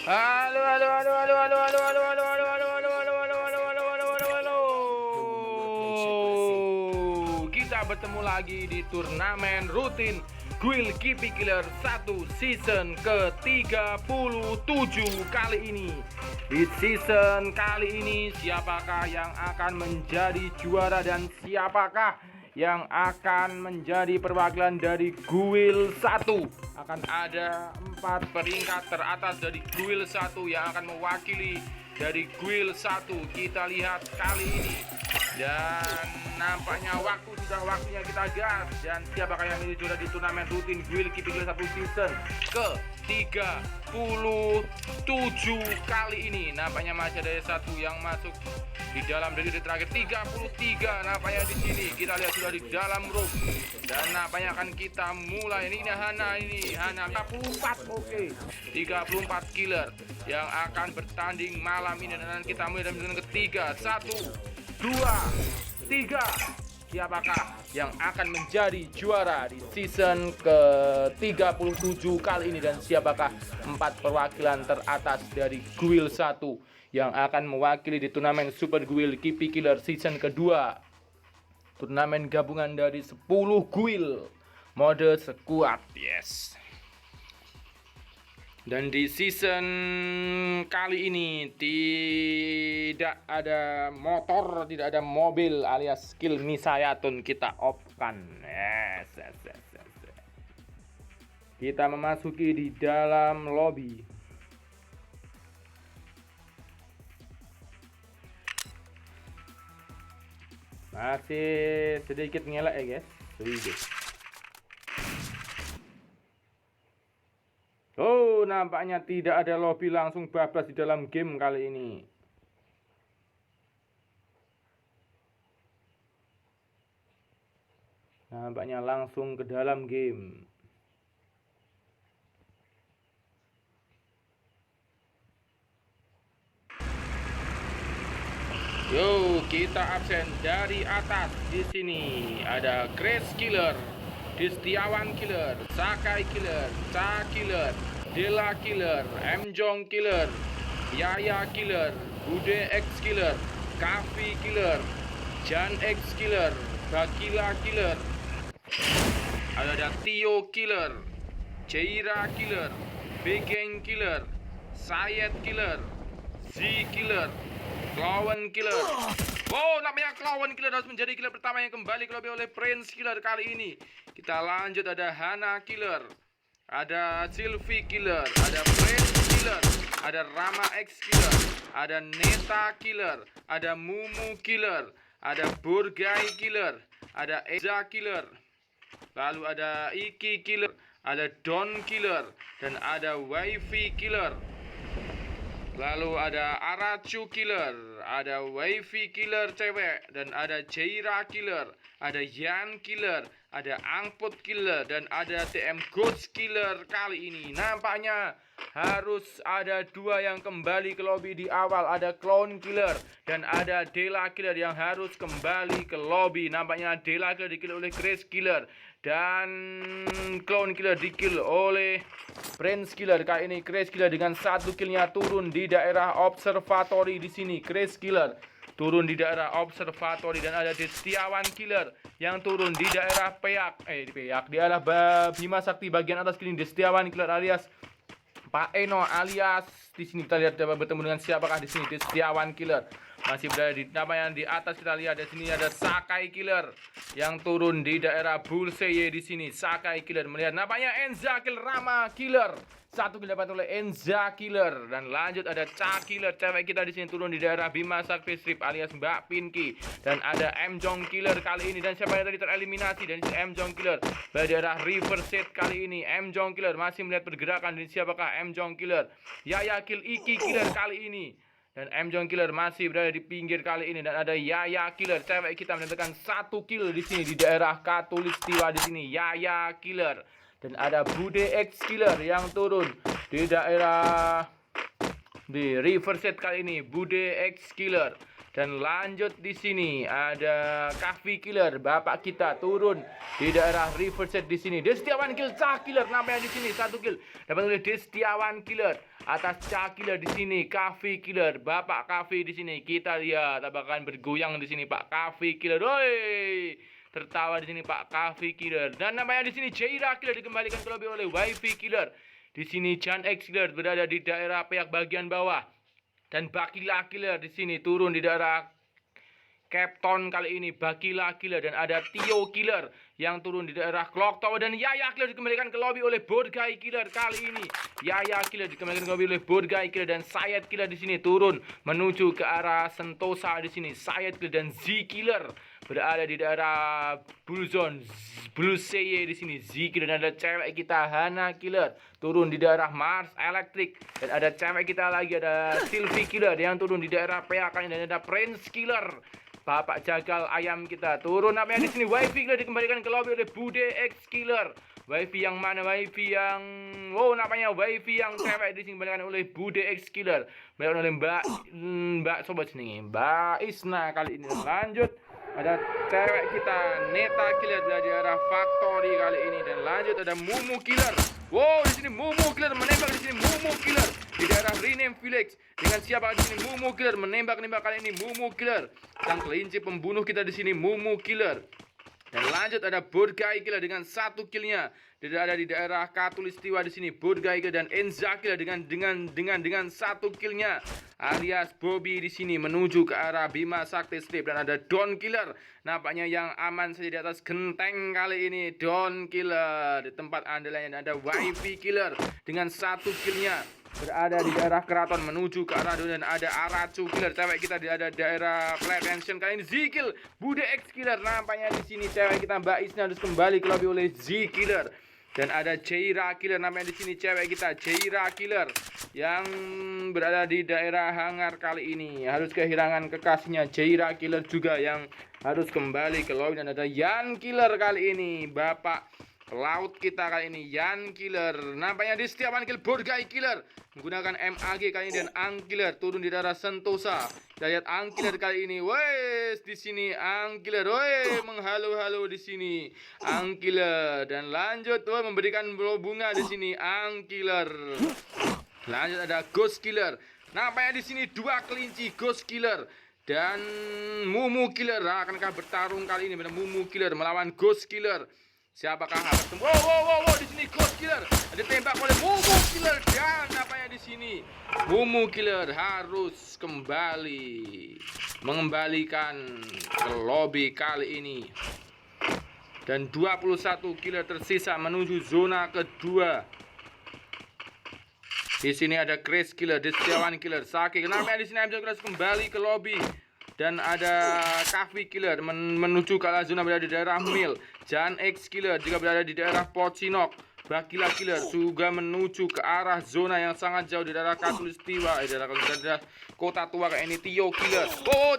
Halo, halo, halo, halo, halo, halo, halo, halo, halo, halo, halo, halo, halo, halo, halo, halo, halo, halo. Kita bertemu lagi di turnamen rutin Guild Kipi Killer 1 season ke-37 kali ini. Di season kali ini siapakah yang akan menjadi juara dan siapakah yang akan menjadi perwakilan dari Guild 1? Akan ada 4 peringkat teratas dari Guild 1 yang akan mewakili dari Guild 1. Kita lihat kali ini. Dan nampaknya sudah waktunya kita gas. Dan siapakah yang menjadi juara di turnamen rutin Guild Kipi Killer 1 season ke-37 kali ini. Nampaknya masih ada satu yang masuk di dalam dari terakhir 33. Nampaknya di sini kita lihat sudah di dalam room. Dan nampaknya akan kita mulai. Ini Hana 34. Oke. 34 killer yang akan bertanding malam ini. Dan kita mulai dengan ketiga. 1, 2, 3. Siapakah yang akan menjadi juara di season ke-37 kali ini, dan siapakah 4 perwakilan teratas dari Guild 1 yang akan mewakili di turnamen Super Guild Kipi Killer season kedua. Turnamen gabungan dari 10 guild mode squad. Yes. Dan di season kali ini tidak ada motor, tidak ada mobil alias skill Misayatun kita off-kan. Yes. Kita memasuki di dalam lobby. Masih sedikit ngelak ya guys, sedikit. Oh, nampaknya tidak ada lobby, langsung bablas di dalam game kali ini. Nampaknya langsung ke dalam game. Yo, kita absen dari atas. Di sini ada Grace Killer, Distiawan Killer, Sakai Killer, Cha Killer, Dela Killer, Mjong Killer, Yaya Killer, Bude X Killer, Kavi Killer, Jan X Killer, Bakila Killer, ada Tio Killer, Jaira Killer, Begeng Killer, Sayed Killer, Z Killer, Clown Killer. Wow, namanya Clown Killer harus menjadi killer pertama yang kembali ke lobby oleh Prince Killer kali ini. Kita lanjut, ada Hana Killer, ada Sylvie Killer, ada Prince Killer, ada Rama X Killer, ada Neta Killer, ada Mumu Killer, ada Burgai Killer, ada Eza Killer, lalu ada Iki Killer, ada Don Killer, dan ada Wifi Killer. Lalu ada Arachu Killer, ada Wifi Killer cewek, dan ada Jaira Killer, ada Yan Killer, ada Angput Killer, dan ada TM Ghost Killer kali ini. Nampaknya harus ada 2 yang kembali ke lobby di awal. Ada Clown Killer dan ada Dela Killer yang harus kembali ke lobby. Nampaknya Dela Killer dikill oleh Grace Killer dan Clown Killer dikill oleh Prince Killer. Kali ini Grace Killer dengan 1 killnya turun di daerah observatory di sini. Grace Killer turun di daerah observatory, dan ada Destiawan Killer yang turun di daerah di daerah Bima Sakti bagian atas kini. Destiawan Killer alias Pak Eno alias di sini kita lihat bertemu dengan siapakah di sini. Destiawan Killer masih berada di namanya di atas. Kita lihat di sini ada Sakai Killer yang turun di daerah Bulseye di sini. Sakai Killer melihat nampaknya Enza Killer, Rama Killer. 1 kill dapat oleh Enza Killer, dan lanjut ada Cha Killer cewek kita di sini turun di daerah Bima Sakti Strip alias Mbak Pinky, dan ada Mjong Killer kali ini. Dan siapa yang tadi tereliminasi dan Mjong Killer pada daerah Riverside kali ini. Mjong Killer masih melihat pergerakan dari siapakah Mjong Killer. Yaya Kill Iki Killer kali ini, dan Mjong Killer masih berada di pinggir kali ini, dan ada Yaya Killer cewek kita mendapatkan 1 kill di sini di daerah Katulistiwa di sini. Yaya Killer, dan ada Bude X Killer yang turun di daerah di reverse set kali ini Bude X Killer. Dan lanjut di sini ada Kavi Killer, bapak kita turun di daerah reverse set di sini. Destiawan Kill Cah Killer namanya di sini 1 kill. Dapat oleh Destiawan Killer atas Cah Killer di sini. Kavi Killer, bapak Kavi di sini. Kita lihat apakah bergoyang di sini Pak Kavi Killer. Woi, tertawa di sini Pak Kavi Killer. Dan namanya di sini Jaira Killer dikembalikan ke lobby oleh Wifi Killer. Di sini Jan X Killer berada di daerah pihak bagian bawah. Dan Bakila Killer di sini turun di daerah Capton kali ini. Bakila Killer dan ada Tio Killer yang turun di daerah Clock Tower. Dan Yaya Killer dikembalikan ke lobby oleh Bodgai Killer kali ini. Yaya Killer dikembalikan ke lobby oleh Bodgai Killer dan Sayed Killer di sini turun menuju ke arah Sentosa di sini. Sayed Killer dan Z Killer berada di daerah Blue Zone. Blue Seye di sini. Z Killer dan ada cewek kita Hana Killer turun di daerah Mars Electric. Dan ada cewek kita lagi ada Sylvie Killer yang turun di daerah PAK dan ada Prince Killer. Bapak jagal ayam kita turun namanya di sini. Wifi Killer dikembalikan ke lobby oleh Bude X Killer. Wifi yang mana? Wifi yang namanya Wifi yang cewek dikembalikan oleh Bude X Killer. Dikembalikan oleh Mbak sobat sini. Mbak Isna kali ini. Lanjut ada cewek kita Neta Killer dari daerah Factory kali ini. Dan lanjut ada Mumu Killer. Wow, di sini Mumu Killer menembak di sini. Mumu Killer di daerah Rename Village. Dengan siapa di sini? Mumu Killer menembak kali ini. Mumu Killer, sang kelinci pembunuh kita di sini. Mumu Killer. Dan lanjut ada Bodgai Killer dengan 1 killnya. Ada di daerah Katulistiwa di sini. Bodgai Killer dan Enza Killer dengan 1 killnya. Alias Bobby di sini menuju ke arah Bima Sakti Strip. Dan ada Don Killer nampaknya yang aman saja di atas genteng kali ini. Don Killer di tempat andalannya. Ada Wifi Killer dengan 1 killnya. Berada di daerah keraton menuju ke arah dan ada Aracu Killer. Cewek kita di daerah Pretension kali ini. Z-Kill, Bude X Killer nampaknya di sini. Cewek kita Mbak Isna harus kembali ke lobby oleh Z-Killer. Dan ada Jaira Killer namanya di sini. Cewek kita Jaira Killer yang berada di daerah hangar kali ini. Harus kehilangan kekasihnya. Jaira Killer juga yang harus kembali ke lobby. Dan ada Yan Killer kali ini. Bapak laut kita kali ini Yan Killer. Nampaknya di Setiawan Kill Bodgai Killer menggunakan MAG kali ini dan Ang Killer turun di daerah Sentosa. Kita lihat Ang Killer kali ini. Wes di sini Ang Killer. Woi menghalu-halu di sini Ang Killer dan lanjut memberikan bunga di sini Ang Killer. Lanjut ada Ghost Killer. Nampaknya di sini 2 kelinci Ghost Killer dan Mumu Killer. Akankah bertarung kali ini Mumu Killer melawan Ghost Killer? Siapakah harus wow di sini Ghost Killer ada tembak oleh Mumu Killer dan apanya di sini Mumu Killer harus mengembalikan ke lobby kali ini. Dan 21 killer tersisa menuju zona kedua. Di sini ada Chris Killer, Destiawan Killer, Saki. Kenapa di sini harus kembali ke lobby? Dan ada Kavi Killer menuju ke arah zona berada di daerah Mil. Jan X Killer juga berada di daerah Pocinok. Bakila Killer juga menuju ke arah zona yang sangat jauh di daerah Katulistiwa, di daerah Kota Tua kayak ini. Tio Killer.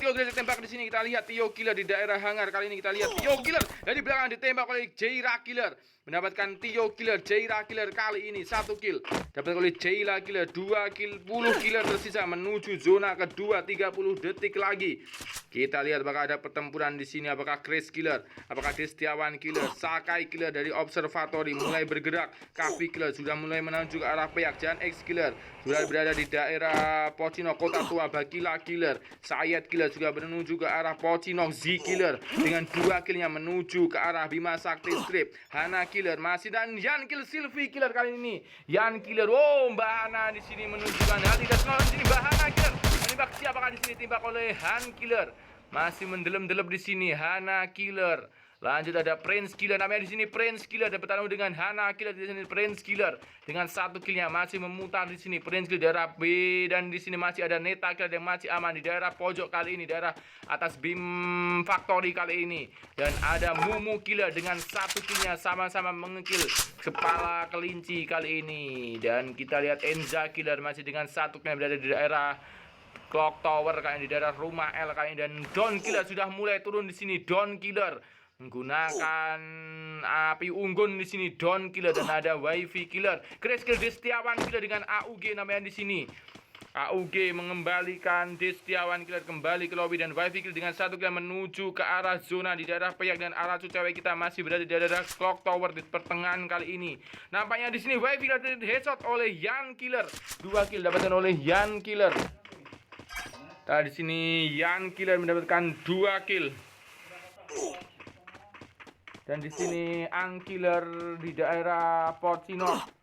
Tio Killer ditembak di sini. Kita lihat Tio Killer di daerah hangar kali ini. Kita lihat Tio Killer dari belakang ditembak oleh Jaira Killer. Mendapatkan Tio Killer, Jaira Killer kali ini 1 kill. Dapat oleh Jaira Killer 2 kill, 10 killer tersisa menuju zona kedua 30 detik lagi. Kita lihat apakah ada pertempuran di sini. Apakah Chris Killer, apakah Destiawan Killer, Sakai Killer dari Observatory mulai bergerak. Kavi Killer sudah mulai menuju ke arah Peak. Jan X Killer sudah berada di daerah Pocinok, Kota Tua. Bakila Killer, Sayed Killer juga menuju ke arah Pocinok. Z Killer dengan 2 killnya menuju ke arah Bima Sakti Strip. Hana Killer masih dan Yan Kill Sylvie Killer kali ini. Yan Killer, Mbak Hana di sini menunjukkan hati dan semangat di sini. Mbak Hana Killer menembak siapakah di sini? Tembak oleh Han Killer. Masih mendelep-delep di sini Hana Killer. Lanjut ada Prince Killer namanya di sini. Prince Killer dapat bertarung dengan Hana Killer di sini. Prince Killer dengan 1 killnya masih memutar di sini. Prince Killer daerah B dan di sini masih ada Neta Killer yang masih aman di daerah pojok kali ini, daerah atas Bim Factory kali ini. Dan ada Mumu Killer dengan 1 killnya sama-sama mengekill kepala kelinci kali ini. Dan kita lihat Enza Killer masih dengan 1 kill berada di daerah Clock Tower kali ini, di daerah rumah L kali ini. Dan Don Killer sudah mulai turun di sini. Don Killer menggunakan api unggun di sini. Don Killer dan ada Wifi Killer. Chris Killer, Destiawan Killer dengan AUG namanya di sini. AUG mengembalikan Destiawan Killer kembali ke lobby dan Wifi Killer dengan 1 kill menuju ke arah zona di daerah Peyak, dan Aracu cewek kita masih berada di daerah Clock Tower di pertengahan kali ini. Nampaknya di sini Wifi Killer headshot oleh Yan Killer. 2 kill dapatkan oleh Yan Killer. Nah, di sini Yan Killer mendapatkan 2 kill. Dan di sini Ang Killer di daerah Porcino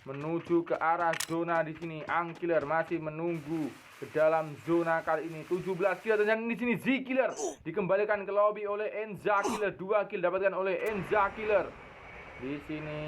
menuju ke arah zona. Di sini Ang Killer masih menunggu ke dalam zona kali ini. 17 kill, dan di sini Z Killer dikembalikan ke lobby oleh Enza Killer. 2 kill dapatkan oleh Enza Killer. Di sini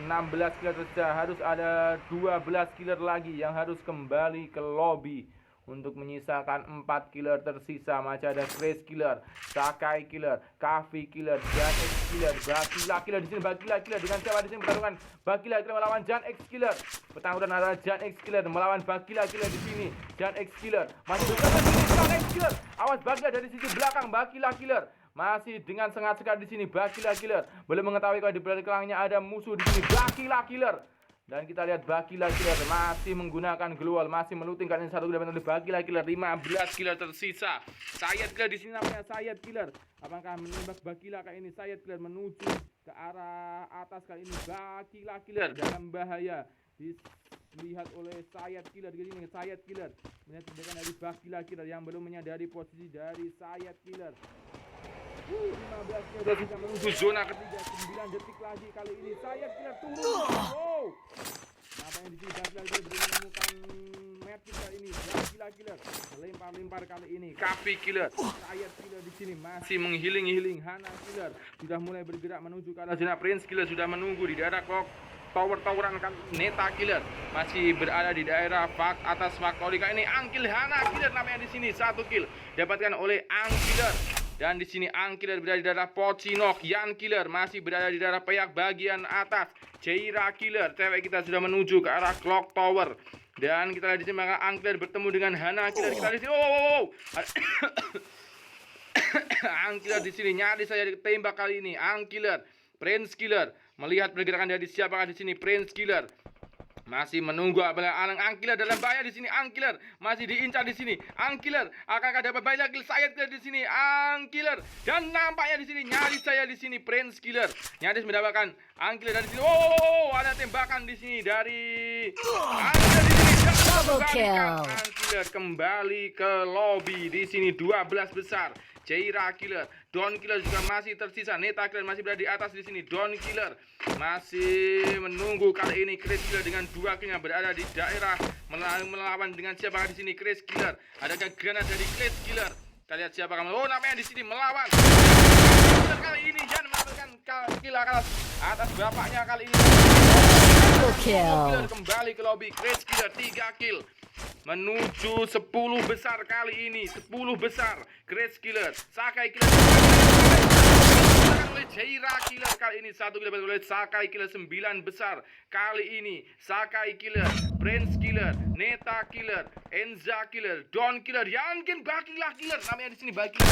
16 killer saja, harus ada 12 killer lagi yang harus kembali ke lobby untuk menyisakan 4 killer tersisa. Masih ada Crash Killer, Sakai Killer, Kavi Killer, Jan X Killer, Bakila Killer. Di sini Bakila Killer dengan siapa di sini pertarungan? Bakila Killer melawan Jan X Killer. Pertarungan antara Jan X Killer melawan Bakila Killer di sini. Jan X Killer masih berada di sini. Jan X Killer, awas Bakila dari sisi belakang. Bakila Killer masih dengan sengat-sengat di sini. Bakila Killer belum mengetahui kalau di belakangnya ada musuh di sini. Bakila Killer. Dan kita lihat Bakila Killer masih menggunakan global, masih meluting karena 1 kill oleh Bakila Killer. 15 killer tersisa. Sayat Killer di sini namanya Sayat Killer. Apakah menembak Bakila kali ini? Sayat Killer menuju ke arah atas kali ini. Bakila Killer dalam bahaya. Dilihat oleh Sayat Killer di sini. Sayat Killer melihat tindakan dari Bakila Killer yang belum menyadari posisi dari Sayat Killer. 15 kill sudah menuju zona ketiga. 9 detik lagi kali ini. Sayat Killer turun. Wow. Nampaknya di sini Bakila Killer belum menemukan medkit kali ini. Bakila Killer lempar kali ini. Kavi Killer, Sayat Killer di sini masih menghiling. Hana Killer sudah mulai bergerak menuju ke arah zona. Prince Killer sudah menunggu di daerah Clock Tower-toweran kan. Neta Killer masih berada di daerah atas Factory kali ini. Angkil Hana Killer namanya di sini. 1 kill dapatkan oleh Ang Killer. Dan di sini Ang Killer berada di daerah Pocinok. Yan Killer masih berada di daerah Peyak bagian atas. Jaira Killer, cewek kita sudah menuju ke arah Clock Tower. Dan kita lihat di sini maka Ang Killer bertemu dengan Hana Killer. Kita lihat di sini. Ang Killer di sini nyaris saya ditembak kali ini. Ang Killer, Prince Killer melihat pergerakan dari siapakah di sini. Prince Killer masih menunggu apabila Ang Killer dalam bahaya di sini. Ang Killer masih diincar di sini. Ang Killer akankah dapat banyak kill? Sayat Killer di sini. Ang Killer dan nampaknya di sini nyaris saya di sini. Prince Killer nyaris mendapatkan Ang Killer dari sini. Ada tembakan di sini dari Ang Killer di sini. Double kill. Ang Killer kembali ke lobby di sini. 12 besar. Jaira Killer, Don Killer juga masih tersisa. Neta Killer masih berada di atas di sini. Don Killer masih menunggu kali ini. Chris Killer dengan 2 killnya berada di daerah melawan dengan siapa di sini. Chris Killer, adakah granat dari Chris Killer? Kita lihat siapa namanya di sini melawan. Kali ini Jan mendapatkan kill atas bapaknya kali ini. Killer kembali ke lobby. Chris Killer 3 kill. Menuju 10 besar kali ini. 10 besar. Crash Killer, Sakai Killer oleh Jaira Killer kali ini. 1 kill oleh Sakai Killer. 9 besar kali ini. Sakai Killer, Prince Killer, Neta Killer, Enza Killer, Don Killer, Yankin Bakila Killer namanya di sini. Bakila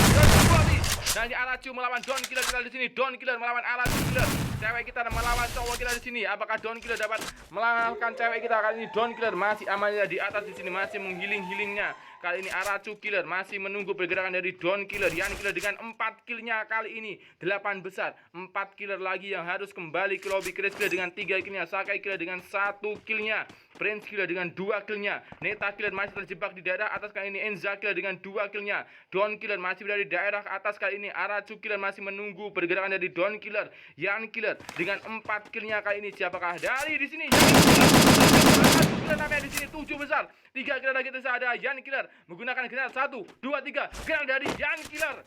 dan di Aracu melawan Don Killer. Kita di sini Don Killer melawan Aracu Killer. Cewek kita melawan cowok kita di sini. Apakah Don Killer dapat mengalahkan cewek kita kali ini? Don Killer masih amannya di atas di sini, masih menghiling-hilingnya. Kali ini Aracu Killer masih menunggu pergerakan dari Don Killer. Yan Killer dengan 4 killnya kali ini. 8 besar. 4 killer lagi yang harus kembali ke lobby. Chris Killer dengan 3 killnya. Sakai Killer dengan 1 killnya. Prince Killer dengan 2 killnya. Neta Killer masih terjebak di daerah atas kali ini. Enza Killer dengan 2 killnya. Don Killer masih berada di daerah atas kali ini. Aracu Killer masih menunggu pergerakan dari Don Killer. Yan Killer dengan 4 killnya kali ini. Siapakah dari di sini? Aracu Killer namanya di sini 7 besar. 3 killer lagi tersisa ada Yan Killer menggunakan granat 1, 2, 3 granat dari Yan Killer.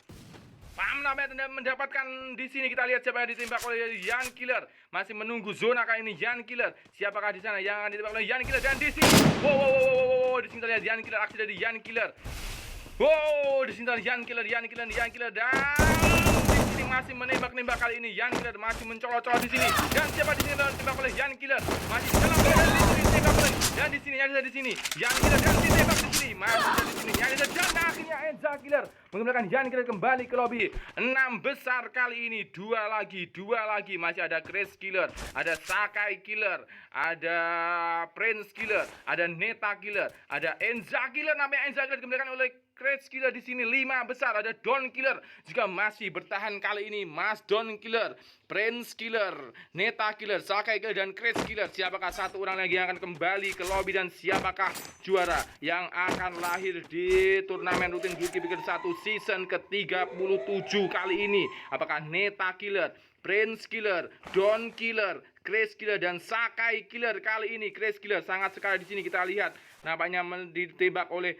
Pam namanya mendapatkan di sini. Kita lihat siapa yang ditembak oleh Yan Killer. Masih menunggu zona kali ini Yan Killer. Siapakah di sana yang akan ditembak oleh Yan Killer? Dan di sini, wow, di sini kita lihat Yan Killer, aksi dari Yan Killer. Wow, di sini kita lihat Yan Killer dan di sini masih menembak kali ini. Yan Killer masih mencolot-colot di sini. Dan siapa di sini ditembak oleh Yan Killer? Masih dalam keadaan di sini ditembak oleh. Dan di di sini, Nyari di sini. Yan Killer dan ditembak di sini. Masih ada di sini. Nyari dan akhirnya Enza Killer menggunakan Yan Killer kembali ke lobby. 6 besar kali ini. Dua lagi. Masih ada Grace Killer, ada Sakai Killer, ada Prince Killer, ada Neta Killer, ada Enza Killer. Namanya Enza Killer dikembalikan oleh Grace Killer di sini. 5 besar, ada Don Killer juga masih bertahan kali ini. Mas Don Killer, Prince Killer, Neta Killer, Sakai Killer dan Grace Killer. Siapakah satu orang lagi yang akan kembali ke lobby dan siapakah juara yang akan lahir di turnamen rutin Guilty Gear 1 season ke-37 kali ini? Apakah Neta Killer, Prince Killer, Don Killer, Grace Killer dan Sakai Killer kali ini? Grace Killer sangat sekali di sini kita lihat nampaknya ditembak oleh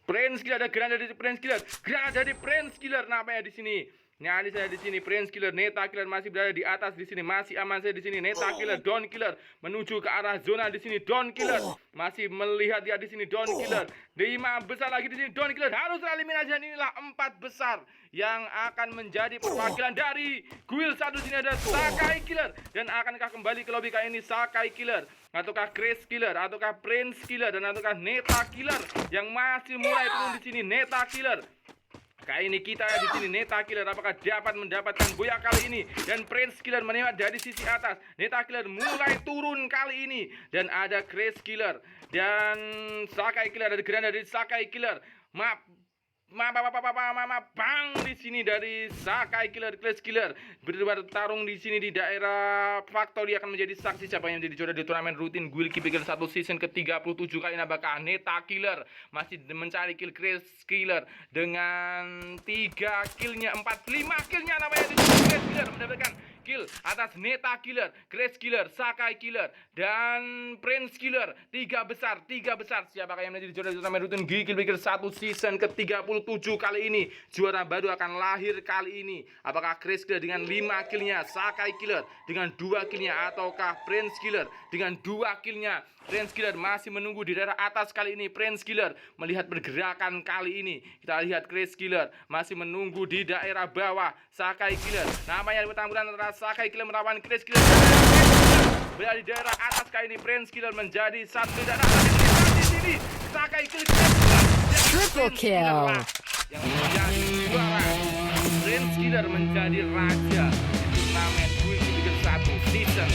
Prince Killer. Ada granat dari Prince Killer. Granat dari Prince Killer nampaknya di sini. Nyari saya di sini. Prince Killer, Neta Killer masih berada di atas di sini. Masih aman saya di sini. Neta Killer, Don Killer menuju ke arah zona di sini. Don Killer masih melihat dia di sini. Don Killer 5 besar lagi di sini. Don Killer harus eliminasi. Inilah 4 besar yang akan menjadi perwakilan dari Guild 1 di sini. Ada Sakai Killer dan akankah kembali ke lobby kali ini Sakai Killer ataukah Grace Killer ataukah Prince Killer dan ataukah Neta Killer yang masih mulai turun di sini? Neta Killer kali ini kita di sini. Neta Killer apakah dapat mendapatkan boya kali ini? Dan Prince Killer menembak dari sisi atas. Neta Killer mulai turun kali ini dan ada Grace Killer dan Sakai Killer. Ada granat dari Sakai Killer. Bang di sini dari Sakai Killer. Grace Killer bertarung di sini di daerah Factory akan menjadi saksi siapa yang menjadi juara di turnamen rutin Guilty Gear 1 season ke-37 kali ini. Apakah Neta Killer masih mencari kill Grace Killer dengan 3 killnya, 5 killnya namanya di sini. Grace Killer mendapatkan kill atas Neta Killer, Grace Killer, Sakai Killer dan Prince Killer. 3 besar. Siapakah yang menjadi juara di turnamen rutin Guilty Gear 1 season ke-37 kali ini? Juara baru akan lahir kali ini. Apakah Grace Killer dengan 5 killnya, Sakai Killer dengan 2 killnya, ataukah Prince Killer dengan 2 killnya? Prince Killer masih menunggu di daerah atas kali ini. Prince Killer melihat pergerakan kali ini. Kita lihat Grace Killer masih menunggu di daerah bawah. Sakai Killer namanya pertempuran antara Sakai Killer melawan Grace Killer. Berada di daerah atas kali ini. Prince Killer menjadi satu di daerah di sini. Sakai Killer triple kill yang menjadi juara. Prince Killer menjadi raja di turnamen Guilty Gear 1 season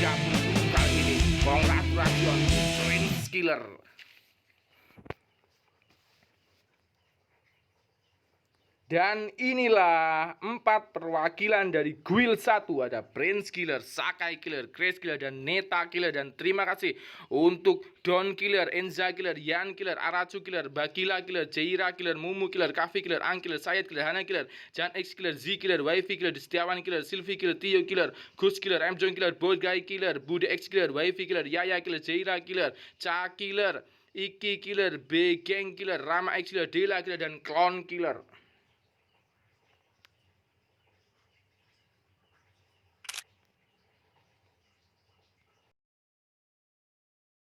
37 kali ini. Congratulations Prince Killer. Dan inilah 4 perwakilan dari Guild 1. Ada Prince Killer, Sakai Killer, Grace Killer, dan Neta Killer. Dan terima kasih untuk Don Killer, Enza Killer, Yan Killer, Arachu Killer, Bakila Killer, Jaira Killer, Mumu Killer, Kafi Killer, Ang Killer, Syed Killer, Hana Killer, Jan X Killer, Z Killer, Wifi Killer, Setiawan Killer, Sylvie Killer, Tio Killer, Gus Killer, M John Killer, Bold Guy Killer, Bude X Killer, Wifi Killer, Yaya Killer, Jaira Killer, Cha Killer, Iki Killer, B Gang Killer, Rama X Killer, Dela Killer, dan Clown Killer.